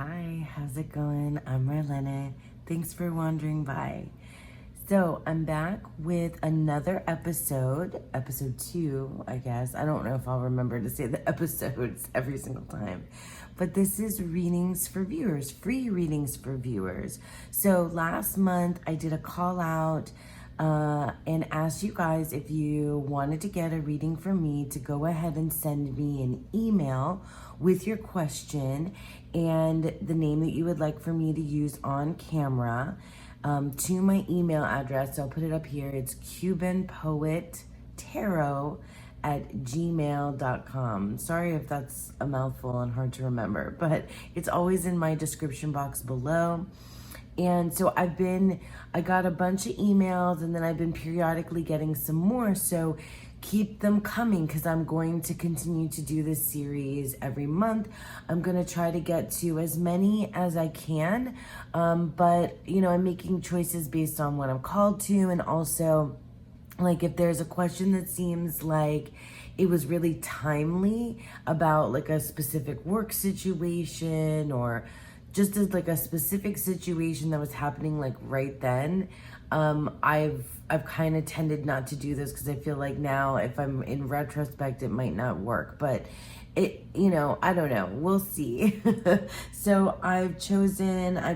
Hi, how's it going? I'm Marlene. Thanks for wandering by. So, I'm back with another episode 2, I guess. I don't know if I'll remember to say the episodes every single time. But this is readings for viewers, free readings for viewers. So, last month I did a call out and asked you guys if you wanted to get a reading from me to go ahead and send me an email with your question and the name that you would like for me to use on camera to my email address. So I'll put it up here. It's cubanpoettarot@gmail.com. Sorry if that's a mouthful and hard to remember, but it's always in my description box below. And so I got a bunch of emails and then I've been periodically getting some more. So keep them coming because I'm going to continue to do this series every month. I'm going to try to get to as many as I can. But, I'm making choices based on what I'm called to. And also, like, if there's a question that seems like it was really timely about like a specific work situation or just as like a specific situation that was happening like right then, I've kind of tended not to do this because I feel like now if I'm in retrospect it might not work, but I don't know, we'll see. So I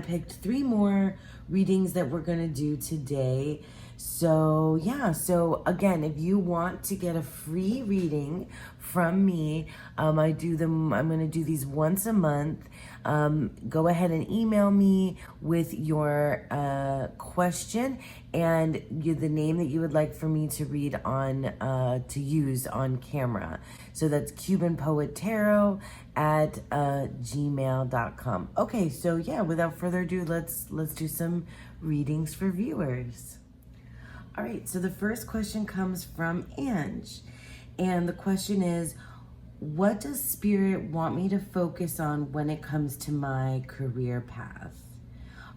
picked 3 more readings that we're gonna do today. So again, if you want to get a free reading from me, I'm gonna do these once a month. Go ahead and email me with your question and the name that you would like for me to read on to use on camera. So that's cubanpoettarot@gmail.com. Okay, so without further ado, let's do some readings for viewers. All right, so the first question comes from Ange, and the question is, what does Spirit want me to focus on when it comes to my career path?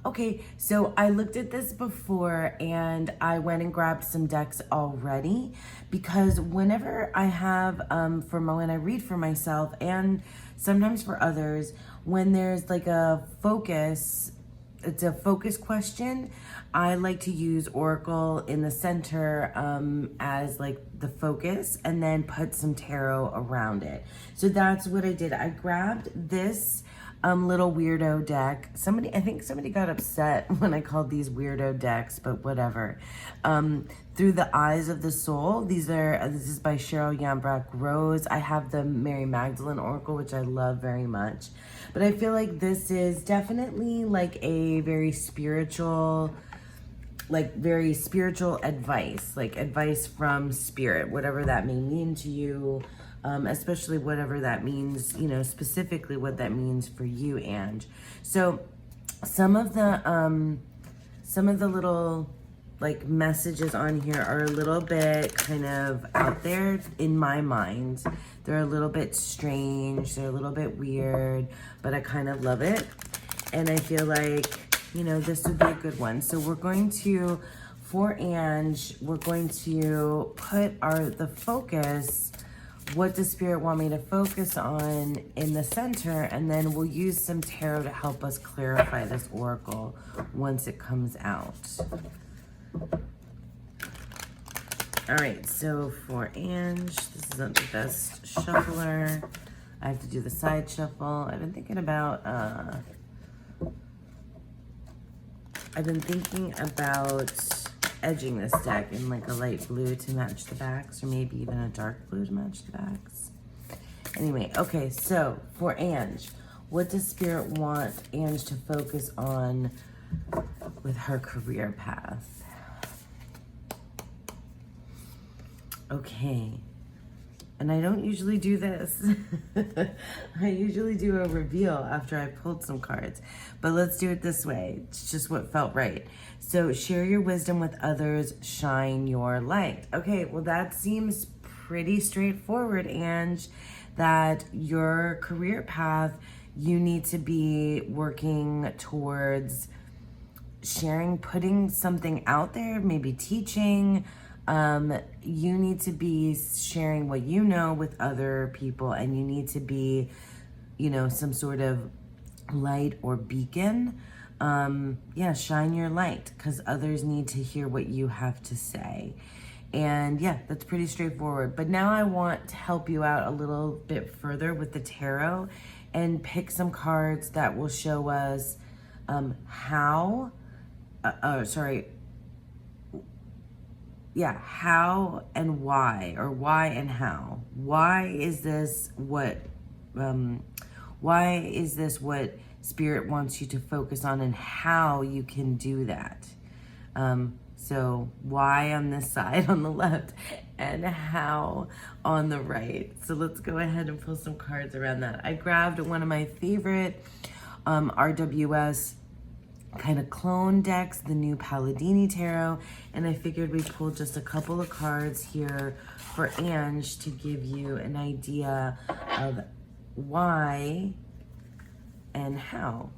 Okay, so I looked at this before and I went and grabbed some decks already because whenever I have, when I read for myself and sometimes for others, when there's like it's a focus question, I like to use Oracle in the center as like the focus and then put some tarot around it. So that's what I did. I grabbed this little weirdo deck. I think somebody got upset when I called these weirdo decks, but whatever. Through the Eyes of the Soul. This is by Cheryl Yambrock Rose. I have the Mary Magdalene Oracle, which I love very much. But I feel like this is definitely like a very spiritual advice, like advice from Spirit, whatever that may mean to you. Especially whatever that means, specifically what that means for you, Ange. So some of the little like messages on here are a little bit kind of out there in my mind. They're a little bit strange, they're a little bit weird, but I kind of love it. And I feel like, this would be a good one. So for Ange, we're going to put the focus. What does Spirit want me to focus on in the center? And then we'll use some tarot to help us clarify this oracle once it comes out. All right, so for Ange, this isn't the best shuffler. I have to do the side shuffle. I've been thinking about edging this deck in like a light blue to match the backs, or maybe even a dark blue to match the backs. Anyway, okay, so for Ange, what does Spirit want Ange to focus on with her career path? Okay, and I don't usually do this. I usually do a reveal after I pulled some cards, but let's do it this way. It's just what felt right. So share your wisdom with others, shine your light. Okay, well that seems pretty straightforward, Ange, that your career path, you need to be working towards sharing, putting something out there, maybe teaching. You need to be sharing what you know with other people, and you need to be, some sort of light or beacon. Yeah, shine your light, because others need to hear what you have to say. And yeah, that's pretty straightforward. But now I want to help you out a little bit further with the tarot and pick some cards that will show us how and why, or why and how. Why is this what Spirit wants you to focus on, and how you can do that. So why on this side on the left, and how on the right. So let's go ahead and pull some cards around that. I grabbed one of my favorite RWS kind of clone decks, the new Palladini Tarot, and I figured we'd pull just a couple of cards here for Ange to give you an idea of why and how.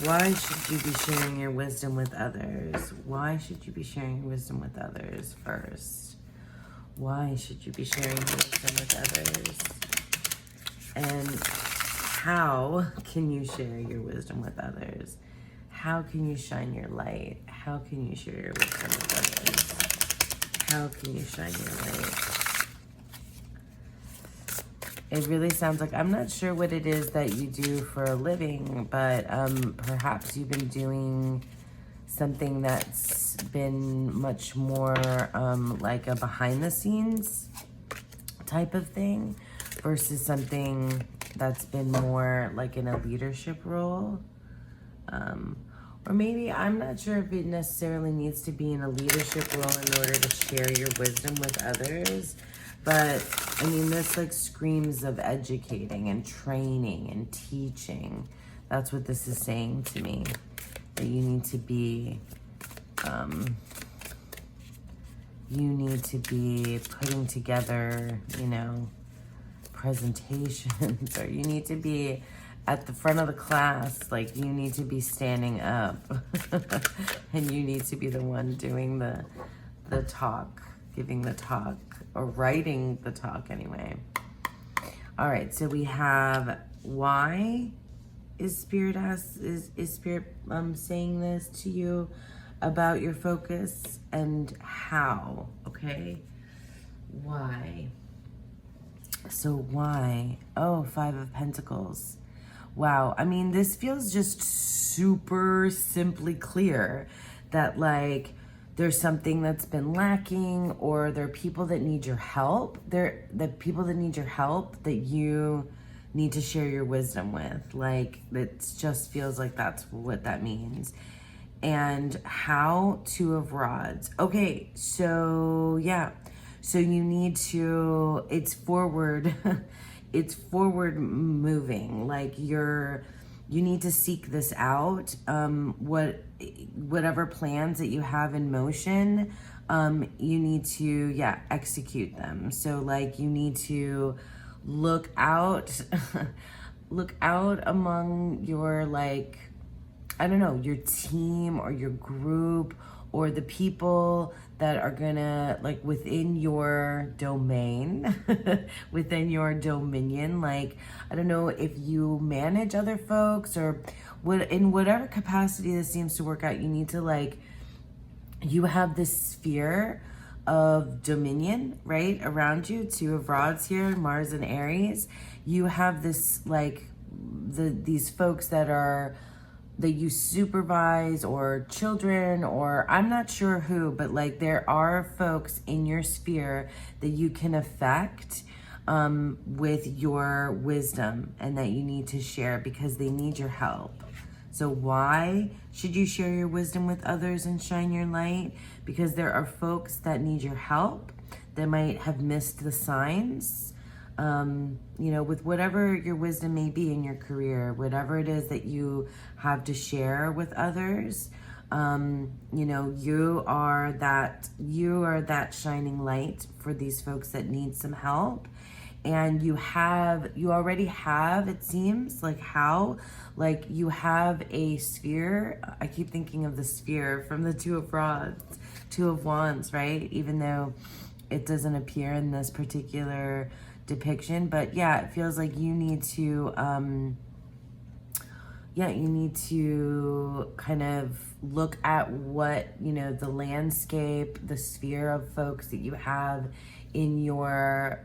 Why should you be sharing your wisdom with others? Why should you be sharing your wisdom with others first? Why should you be sharing your wisdom with others? And how can you share your wisdom with others? How can you shine your light? How can you share your wisdom with others? How can you shine your light? It really sounds like, I'm not sure what it is that you do for a living, but perhaps you've been doing something that's been much more like a behind the scenes type of thing versus something that's been more like in a leadership role. Or maybe, I'm not sure if it necessarily needs to be in a leadership role in order to share your wisdom with others. But I mean, this like screams of educating and training and teaching. That's what this is saying to me. That you need to be, putting together, you know, presentations, or you need to be at the front of the class. Like, you need to be standing up and you need to be the one doing the talk, giving the talk, or writing the talk anyway. All right, so we have, why is Spirit saying this to you about your focus, and how, okay? Why? So why? Oh, Five of Pentacles. Wow, I mean, this feels just super simply clear that, like, there's something that's been lacking, or there are people that need your help. The people that need your help that you need to share your wisdom with. Like, it just feels like that's what that means. And how? Two of Rods. Okay, so yeah. So you need to, it's forward, it's forward moving. Like, you need to seek this out. Whatever plans that you have in motion, you need to, execute them. So like, you need to look out, look out among your, like, I don't know, your team or your group, or the people that are gonna, like, within your domain, within your dominion. Like, I don't know if you manage other folks, or in whatever capacity this seems to work out, you need to, like, you have this sphere of dominion, right, around you. Two of Rods here, Mars and Aries. You have this, like, these folks that you supervise, or children, or I'm not sure who, but like, there are folks in your sphere that you can affect with your wisdom, and that you need to share because they need your help. So why should you share your wisdom with others and shine your light? Because there are folks that need your help that might have missed the signs. With whatever your wisdom may be in your career, whatever it is that you have to share with others, you are that shining light for these folks that need some help. And you already have, it seems like, you have a sphere. I keep thinking of the sphere from the Two of Wands, right? Even though it doesn't appear in this particular depiction, but yeah, it feels like you need to, you need to kind of look at what, the landscape, the sphere of folks that you have in your,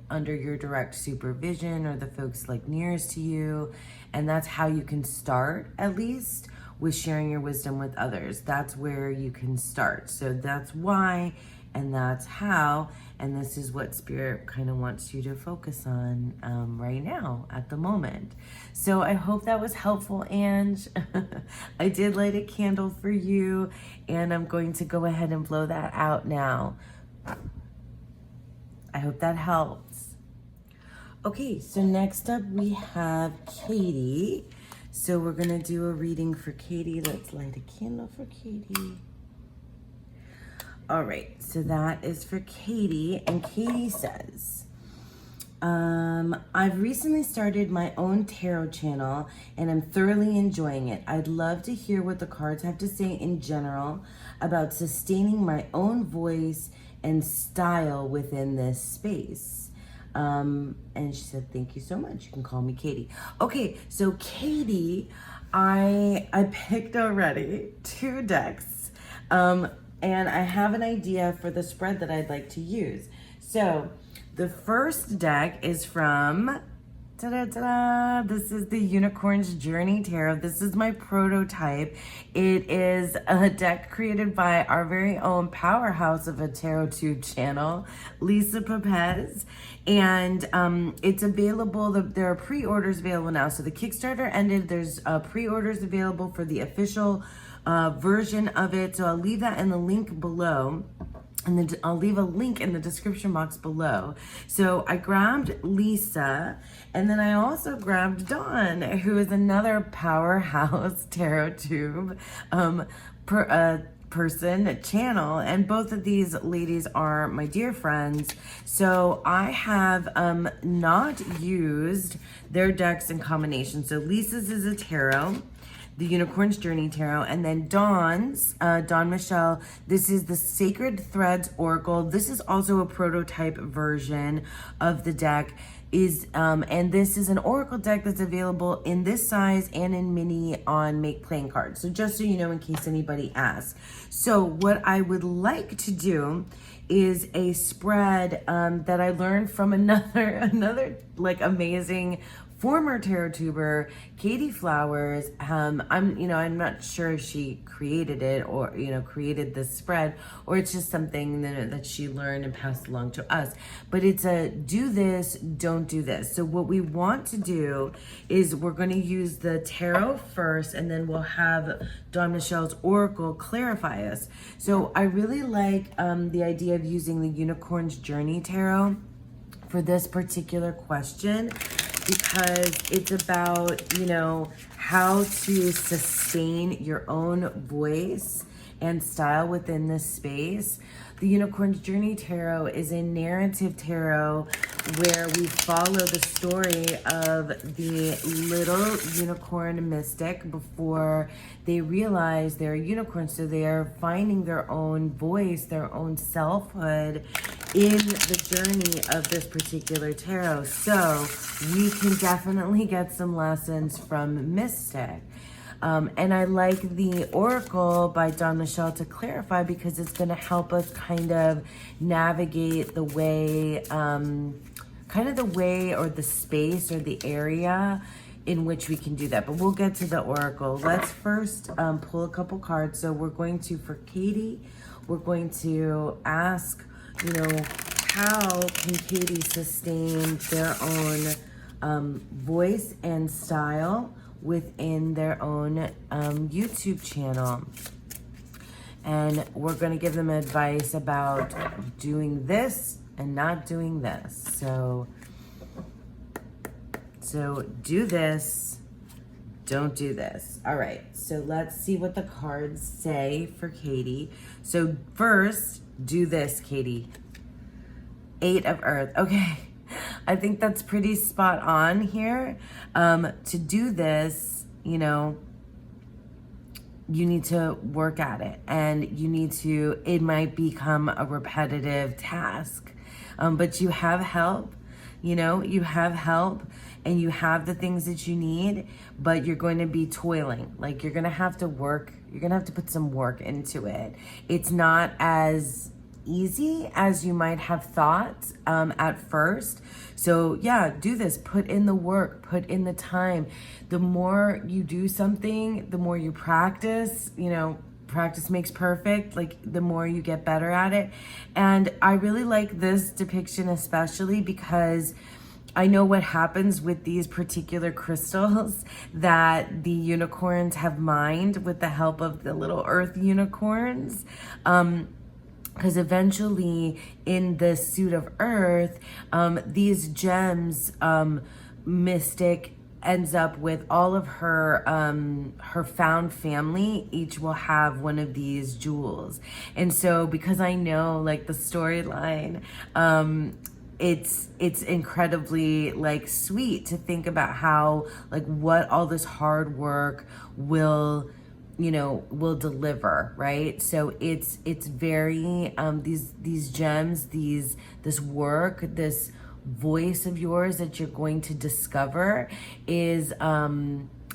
under your direct supervision, or the folks like nearest to you. And that's how you can start, at least, with sharing your wisdom with others. That's where you can start. So that's why, and that's how, and this is what Spirit kind of wants you to focus on right now at the moment. So I hope that was helpful, Ange. I did light a candle for you, and I'm going to go ahead and blow that out now. I hope that helps. Okay, so next up we have Katie. So we're gonna do a reading for Katie. Let's light a candle for Katie. All right, so that is for Katie, and Katie says, I've recently started my own tarot channel and I'm thoroughly enjoying it. I'd love to hear what the cards have to say in general about sustaining my own voice and style within this space. And she said, thank you so much. You can call me Katie. Okay, so Katie, I picked already 2 decks. And I have an idea for the spread that I'd like to use. So the first deck is from, this is the Unicorn's Journey Tarot. This is my prototype. It is a deck created by our very own powerhouse of a tarot tube channel, Lisa Pepez. And it's available, there are pre-orders available now. So the Kickstarter ended, there's pre-orders available for the official version of it. So I'll leave that in the link below. And then I'll leave a link in the description box below. So I grabbed Lisa, and then I also grabbed Dawn, who is another powerhouse tarot tube channel. And both of these ladies are my dear friends. So I have not used their decks in combination. So Lisa's is a tarot, the Unicorn's Journey Tarot, and then Dawn's, Dawn Michelle, this is the Sacred Threads Oracle. This is also a prototype version of the deck, and this is an Oracle deck that's available in this size and in mini on Make Playing Cards. So just so you know, in case anybody asks. So what I would like to do is a spread that I learned from another like amazing former tarot tuber, Katie Flowers. I'm not sure if she created it or, created this spread, or it's just something that she learned and passed along to us. But it's a do this, don't do this. So what we want to do is we're going to use the tarot first, and then we'll have Dawn Michelle's Oracle clarify us. So I really like the idea of using the Unicorn's Journey Tarot for this particular question, because it's about, how to sustain your own voice and style within this space. The Unicorn's Journey Tarot is a narrative tarot where we follow the story of the little unicorn mystic before they realize they're a unicorn. So they are finding their own voice, their own selfhood in the journey of this particular tarot. So we can definitely get some lessons from Mystic. And I like the Oracle by Dawn Michelle to clarify, because it's going to help us kind of navigate the way, or the space or the area in which we can do that. But we'll get to the Oracle. Let's first pull a couple cards. So we're going to, for Katie, we're going to ask, how can Katie sustain their own voice and style within their own YouTube channel? And we're going to give them advice about doing this and not doing this. So do this, don't do this. All right, so let's see what the cards say for Katie. So first, do this, Katie. 8 of Earth. Okay, I think that's pretty spot on here. To do this, you need to work at it, and it might become a repetitive task, but you have help. You know, you have help and you have the things that you need, but you're going to be toiling. Like, you're going to have to work. You're going to have to put some work into it. It's not as easy as you might have thought at first. So yeah, do this. Put in the work, put in the time. The more you do something, the more you practice, you know, practice makes perfect. Like, the more you get better at it. And I really like this depiction especially because I know what happens with these particular crystals that the unicorns have mined with the help of the little earth unicorns. Because eventually in the suit of earth, these gems, Mystic ends up with all of her her found family. Each will have one of these jewels. And so because I know like the storyline, it's incredibly like sweet to think about how like what all this hard work will, you know, will deliver, right? So it's very these gems, this work, this voice of yours that you're going to discover is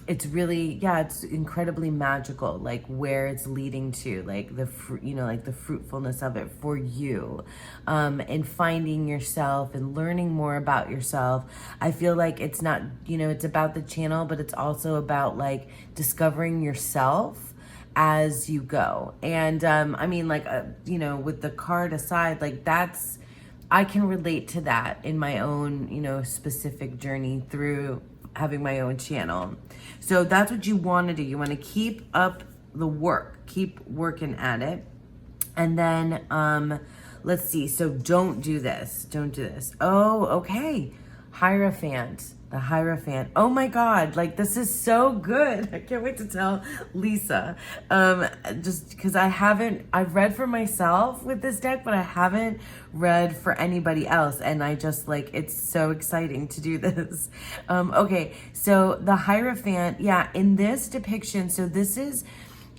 it's really, yeah, it's incredibly magical, like where it's leading to, like the you know, like the fruitfulness of it for you, and finding yourself and learning more about yourself. I feel like it's not, you know, it's about the channel, but it's also about like discovering yourself as you go. And I mean, like, you know, with the card aside, like that's, I can relate to that in my own, you know, specific journey through having my own channel. So that's what you want to do. You want to keep up the work, keep working at it. And then let's see. So don't do this. Don't do this. Oh, okay. Hierophant. The Hierophant. Oh my God. Like, this is so good. I can't wait to tell Lisa. Just because I've read for myself with this deck, but I haven't read for anybody else. And I just like, it's so exciting to do this. Okay. So the Hierophant, yeah, in this depiction, so this is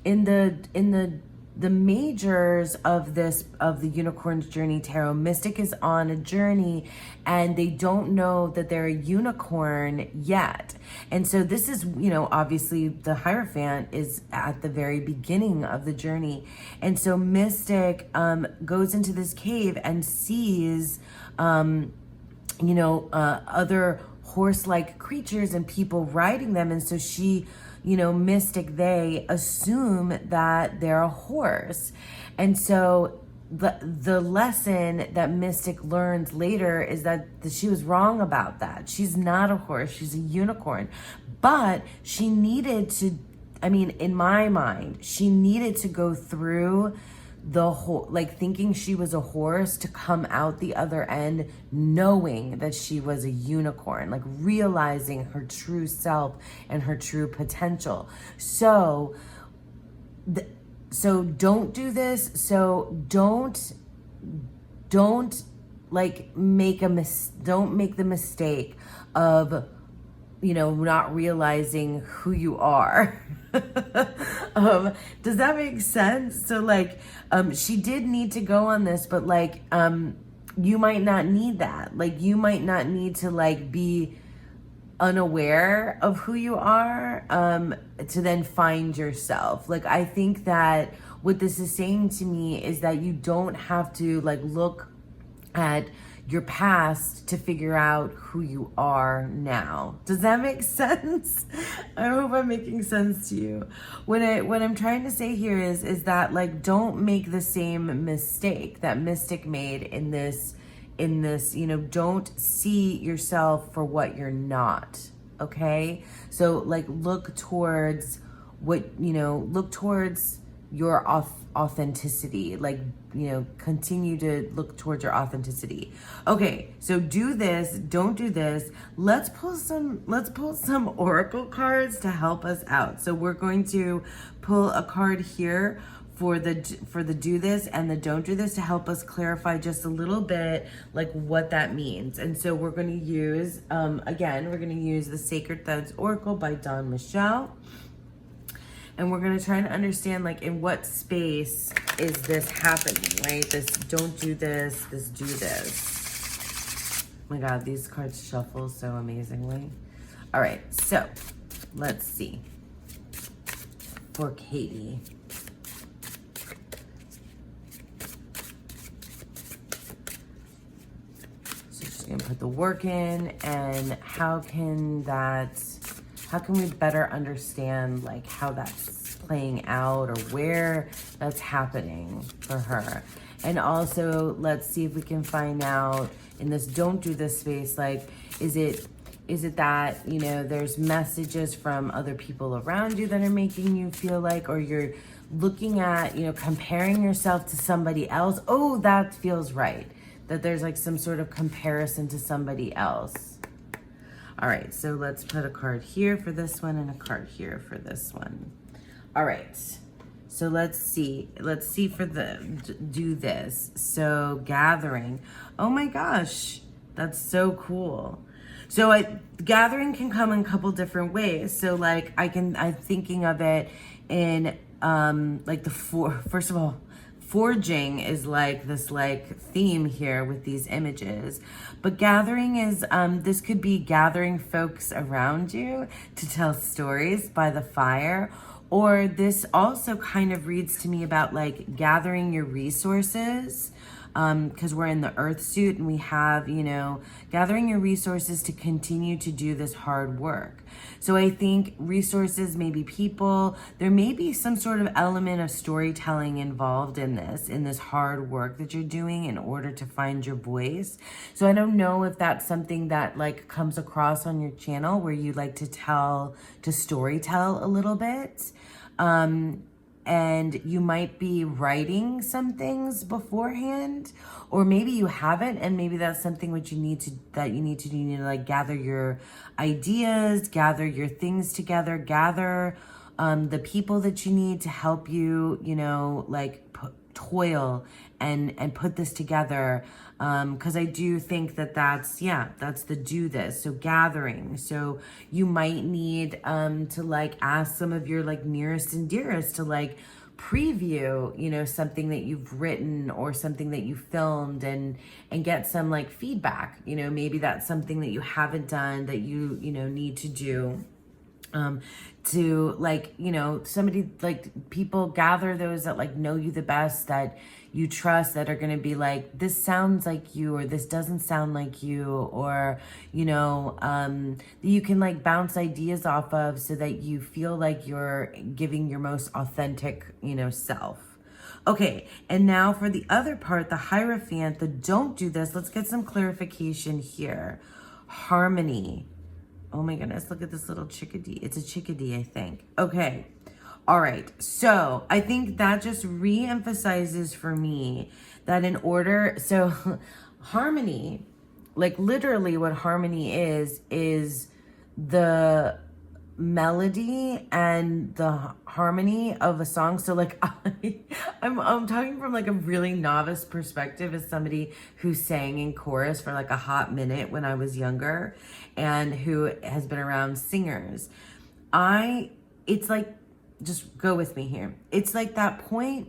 in the majors of the Unicorn's Journey Tarot. Mystic is on a journey and they don't know that they're a unicorn yet. And so this is, you know, obviously the Hierophant is at the very beginning of the journey. And so Mystic goes into this cave and sees, you know, other horse-like creatures and people riding them. And so she, you know, Mystic, they assume that they're a horse. And so the lesson that Mystic learns later is that she was wrong about that. She's not a horse, she's a unicorn. But she needed to, I mean, in my mind, she needed to go through the whole, like thinking she was a horse to come out the other end knowing that she was a unicorn, like realizing her true self and her true potential. So don't do this. So don't like don't make the mistake of, you know, not realizing who you are. Does that make sense? So like, she did need to go on this, but like, you might not need that. Like, you might not need to like be unaware of who you are, to then find yourself. Like, I think that what this is saying to me is that you don't have to like look at your past to figure out who you are now. Does that make sense? I hope I'm making sense to you. What I'm trying to say here is that like, don't make the same mistake that Mystic made in this, you know, don't see yourself for what you're not. Okay? So like, look towards what, you know, look towards your authenticity. Like, you know, continue to look towards your authenticity. Okay, so do this, don't do this. Let's pull some oracle cards to help us out. So we're going to pull a card here for the do this and the don't do this to help us clarify just a little bit like what that means. And so we're going to use again, we're going to use the Sacred Threads Oracle by Dawn Michelle. And we're going to try to understand, like, in what space is this happening, right? This don't do this, this do this. my God, these cards shuffle so amazingly. All right, so let's see. For Katie. So she's gonna put the work in, and how can we better understand like how that's playing out or where that's happening for her? And also, let's see if we can find out in this don't do this space, like, is it that, you know, there's messages from other people around you that are making you feel like, or you're looking at, you know, comparing yourself to somebody else? Oh, that feels right. That there's like some sort of comparison to somebody else. All right, so let's put a card here for this one and a card here for this one. All right. So let's see for do this. So gathering. Oh my gosh, that's so cool. So gathering can come in a couple different ways. So like I'm thinking of it in like first of all, forging is like this like theme here with these images. But gathering is, this could be gathering folks around you to tell stories by the fire. Or this also kind of reads to me about like gathering your resources, because we're in the earth suit and we have, you know, gathering your resources to continue to do this hard work. So I think resources, maybe people, there may be some sort of element of storytelling involved in this hard work that you're doing in order to find your voice. So I don't know if that's something that like comes across on your channel where you like to storytell a little bit. And you might be writing some things beforehand, or maybe you haven't, and maybe that's something which you need to do, like gather your ideas, gather your things together, gather the people that you need to help you, you know, like toil and put this together. Because I do think that's the do this. So gathering. So you might need to like ask some of your like nearest and dearest to like preview, you know, something that you've written or something that you filmed and get some like feedback. You know, maybe that's something that you haven't done that you know, need to do. To like, you know, somebody like people gather those that like know you the best, that you trust, that are going to be like, this sounds like you, or this doesn't sound like you, or, you know, you can like bounce ideas off of so that you feel like you're giving your most authentic, you know, self. Okay, and now for the other part, the Hierophant, the don't do this, let's get some clarification here. Harmony. Oh my goodness, look at this little chickadee. It's a chickadee, I think. Okay. All right. So I think that just re-emphasizes for me that so harmony, like literally what harmony is the melody and the harmony of a song. So like I'm talking from like a really novice perspective as somebody who sang in chorus for like a hot minute when I was younger and who has been around singers. It's like, just go with me here. It's like that point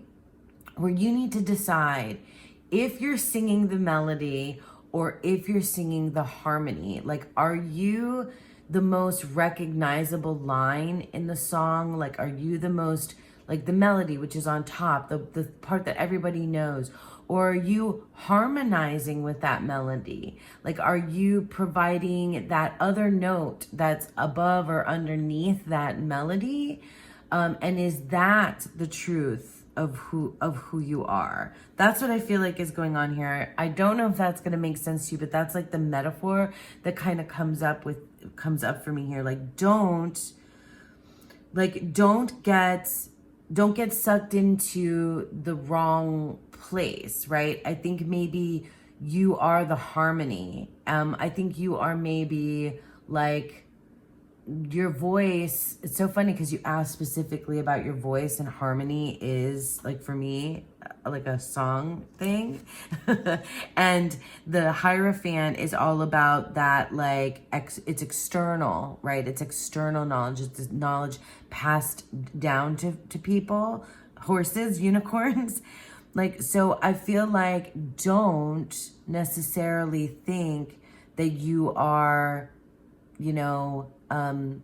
where you need to decide if you're singing the melody or if you're singing the harmony. Like, are you the most recognizable line in the song? Like, are you the most, like the melody, which is on top, the part that everybody knows? Or are you harmonizing with that melody? Like, are you providing that other note that's above or underneath that melody? And is that the truth of who you are? That's what I feel like is going on here. I don't know if that's going to make sense to you, but that's like the metaphor that kind of comes up for me here. Like, don't get sucked into the wrong place, right? I think maybe you are the harmony. I think you are maybe like your voice. It's so funny because you asked specifically about your voice, and harmony is like, for me, like a song thing. And the Hierophant is all about that, like it's external, right? It's external knowledge. It's knowledge passed down to people, horses, unicorns. Like, so I feel like don't necessarily think that you are,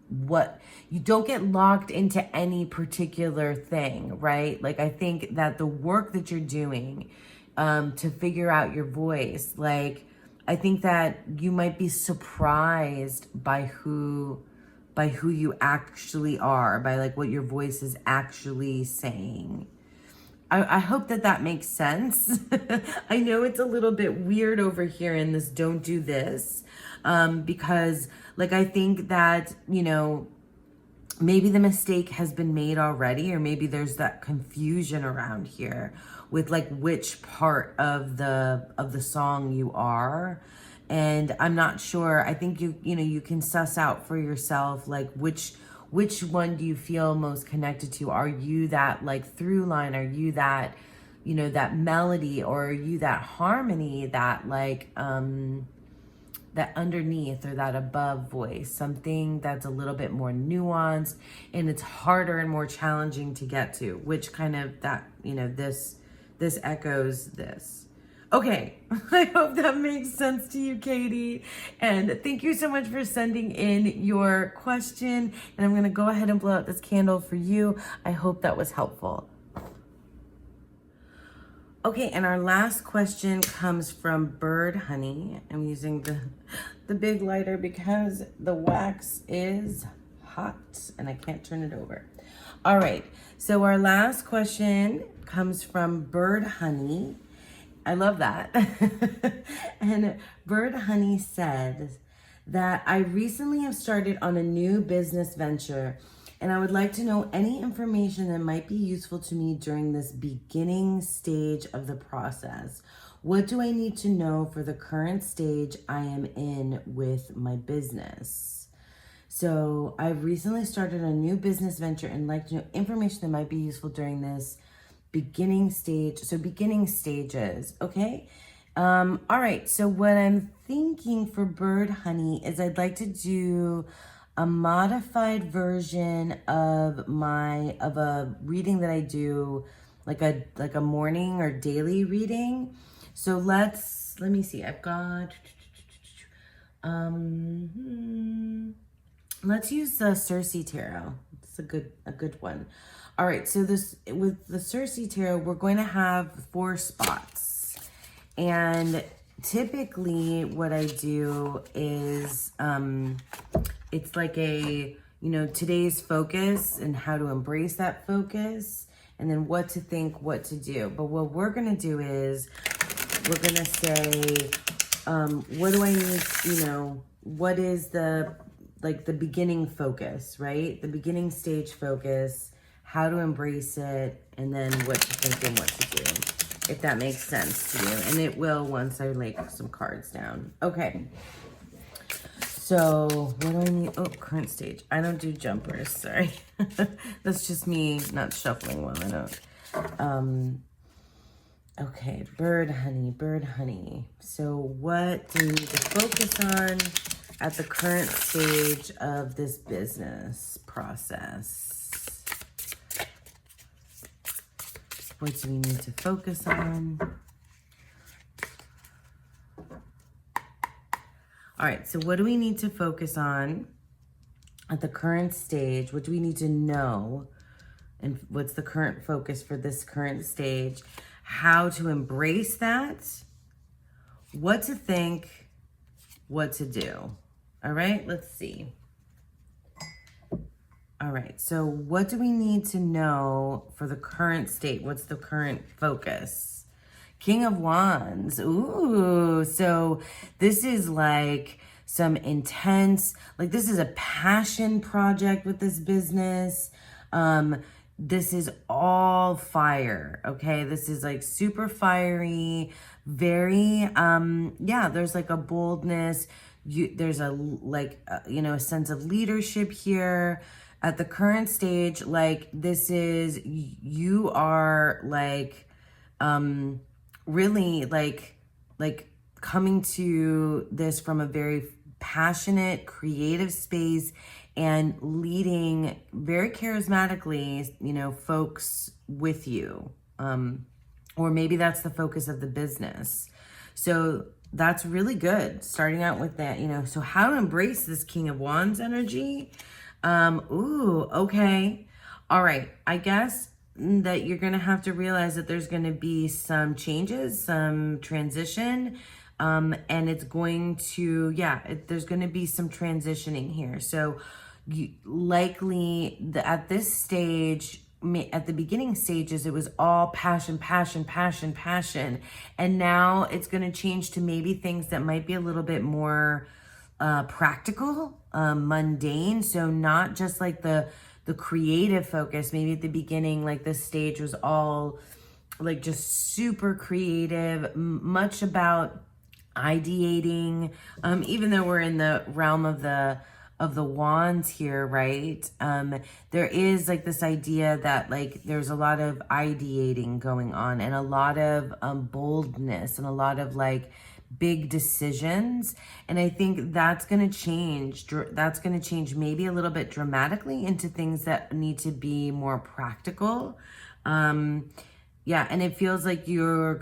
what you don't get locked into any particular thing, right? Like, I think that the work that you're doing to figure out your voice, like, I think that you might be surprised by who you actually are, by like what your voice is actually saying. I hope that makes sense. I know it's a little bit weird over here in this don't do this, because like I think that, maybe the mistake has been made already, or maybe there's that confusion around here with like which part of the song you are. And I'm not sure. I think you can suss out for yourself like which one do you feel most connected to? Are you that like through line? Are you that, that melody, or are you that harmony, that like that underneath or that above voice, something that's a little bit more nuanced and it's harder and more challenging to get to, which kind of that, this echoes this. Okay, I hope that makes sense to you, Katie. And thank you so much for sending in your question. And I'm gonna go ahead and blow out this candle for you. I hope that was helpful. Okay, and our last question comes from Bird Honey. I'm using the big lighter because the wax is hot and I can't turn it over. All right, so our last question comes from Bird Honey. I love that. And Bird Honey says that I recently have started on a new business venture, and I would like to know any information that might be useful to me during this beginning stage of the process. What do I need to know for the current stage I am in with my business? So I've recently started a new business venture and like to know information that might be useful during this beginning stage. So beginning stages, okay? All right, so what I'm thinking for Bird Honey is I'd like to do a modified version of a reading that I do, like a morning or daily reading. So let me see. I've got let's use the Circe Tarot. It's a good one. All right, so with the Circe Tarot, we're going to have 4 spots. And typically what I do is it's like a, today's focus and how to embrace that focus, and then what to think, what to do. But what we're going to do is we're going to say, what do I need, what is the beginning focus, right? The beginning stage focus, how to embrace it, and then what to think and what to do, if that makes sense to you. And it will once I lay some cards down. Okay. So what do I need? Oh, current stage. I don't do jumpers, sorry. That's just me not shuffling well enough. Okay, Bird Honey. So what do we need to focus on at the current stage of this business process? What do we need to focus on? All right, so what do we need to focus on at the current stage? What do we need to know? And what's the current focus for this current stage? How to embrace that? What to think? What to do? All right, let's see. All right, so what do we need to know for the current state? What's the current focus? King of Wands. Ooh, so this is like some intense, like this is a passion project with this business. This is all fire, okay? This is like super fiery, very, there's like a boldness. There's a a sense of leadership here. At the current stage, like this is, you are like, really like coming to this from a very passionate, creative space and leading very charismatically, folks with you. Or maybe that's the focus of the business. So that's really good. Starting out with that, so how to embrace this King of Wands energy. Ooh, okay. All right. I guess that you're going to have to realize that there's going to be some changes, some transition. And it's going to, there's going to be some transitioning here. So likely at this stage, at the beginning stages, it was all passion, passion, passion, passion. And now it's going to change to maybe things that might be a little bit more practical, mundane. So not just like the creative focus. Maybe at the beginning, like this stage was all like just super creative, much about ideating, even though we're in the realm of the wands here, right? There is like this idea that like there's a lot of ideating going on, and a lot of boldness, and a lot of like big decisions. And I think that's going to change. That's going to change maybe a little bit dramatically into things that need to be more practical. Yeah, and it feels like you're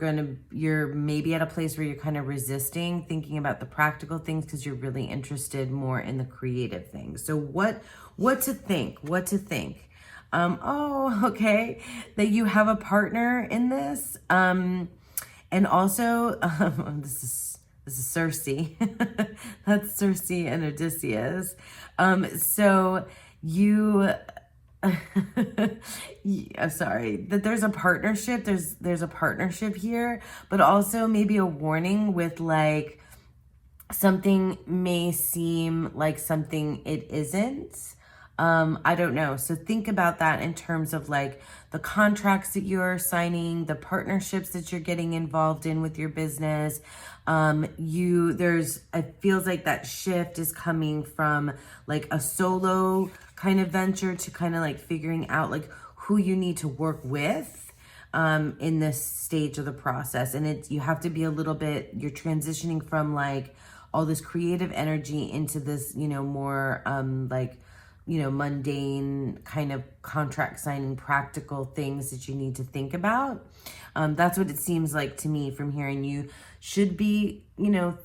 maybe at a place where you're kind of resisting thinking about the practical things because you're really interested more in the creative things. So what to think? What to think? Okay, that you have a partner in this. And also, this is Circe. That's Circe and Odysseus. So you. Yeah, sorry, that there's a partnership. There's a partnership here, but also maybe a warning with like something may seem like something it isn't. I don't know. So think about that in terms of like the contracts that you're signing, the partnerships that you're getting involved in with your business. It feels like that shift is coming from like a solo kind of venture to kind of like figuring out like who you need to work with in this stage of the process. And you have to be a little bit, you're transitioning from like all this creative energy into this, more mundane kind of contract signing, practical things that you need to think about. That's what it seems like to me from hearing you. Should be,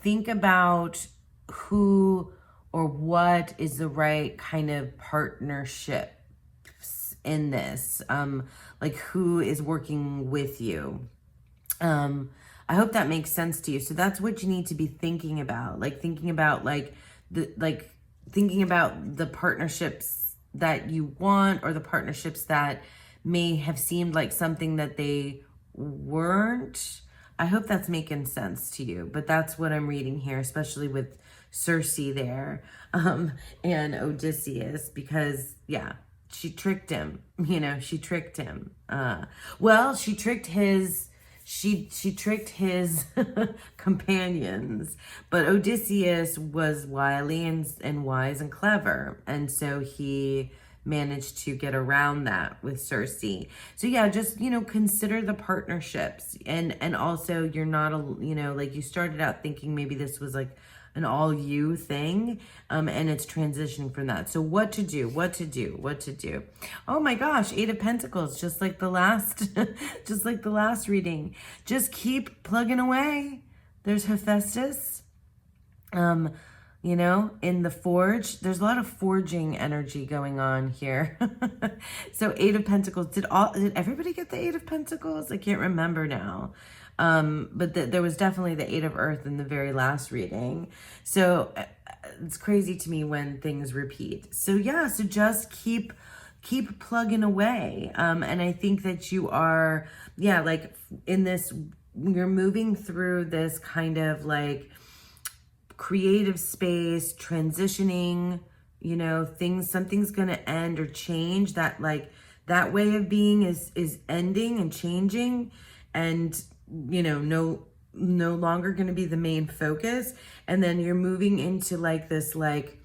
think about who or what is the right kind of partnership in this, like who is working with you. I hope that makes sense to you. So that's what you need to be thinking about, thinking about the partnerships that you want, or the partnerships that may have seemed like something that they weren't. I hope that's making sense to you, but that's what I'm reading here, especially with Circe there, and Odysseus, because she tricked him, she tricked him. She tricked his companions, but Odysseus was wily and wise and clever, and so he managed to get around that with Circe. So just consider the partnerships, and also you're not like you started out thinking maybe this was like an all you thing, and it's transitioning from that. So what to do? Oh my gosh, 8 of Pentacles, just like the last reading. Just keep plugging away. There's Hephaestus. In the forge, there's a lot of forging energy going on here. So 8 of Pentacles, did everybody get the 8 of Pentacles? I can't remember now. But there was definitely the 8 of Earth in the very last reading. So it's crazy to me when things repeat. So so just keep plugging away. And I think that you are, like in this, you're moving through this kind of like creative space, transitioning, something's going to end or change. That like that way of being is ending and changing, and no longer going to be the main focus. And then you're moving into like this, like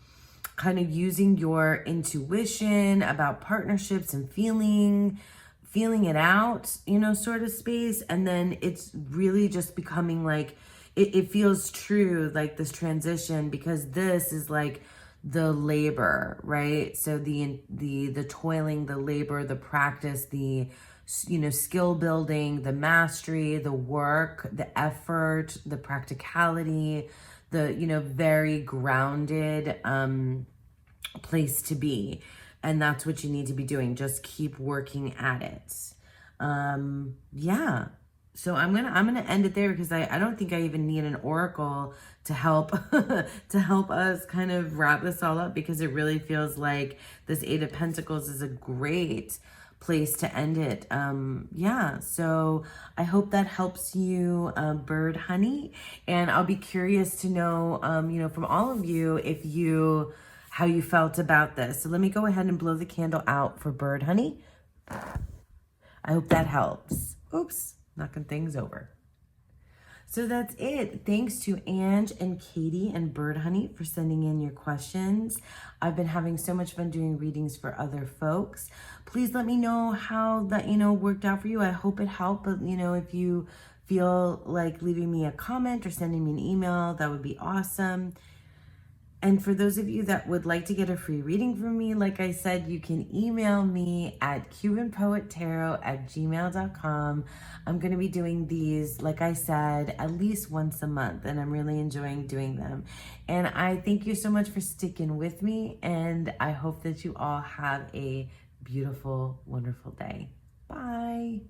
kind of using your intuition about partnerships and feeling it out, sort of space. And then it's really just becoming like, it feels true, like this transition, because this is like the labor, right? So the toiling, the labor, the practice, the skill building, the mastery, the work, the effort, the practicality, the, very grounded place to be. And that's what you need to be doing. Just keep working at it. Yeah. So I'm gonna end it there because I don't think I even need an oracle to help to help us kind of wrap this all up, because it really feels like this Eight of Pentacles is a great place to end it. Yeah, so I hope that helps you, bird honey, and I'll be curious to know, from all of you, how you felt about this. So let me go ahead and blow the candle out for bird honey. I hope that helps. Oops, knocking things over. So that's it. Thanks to Ange and Katie and Bird Honey for sending in your questions. I've been having so much fun doing readings for other folks. Please let me know how that, worked out for you. I hope it helped. But, if you feel like leaving me a comment or sending me an email, that would be awesome. And for those of you that would like to get a free reading from me, like I said, you can email me at cubanpoettarot@gmail.com. I'm going to be doing these, like I said, at least once a month, and I'm really enjoying doing them. And I thank you so much for sticking with me, and I hope that you all have a beautiful, wonderful day. Bye.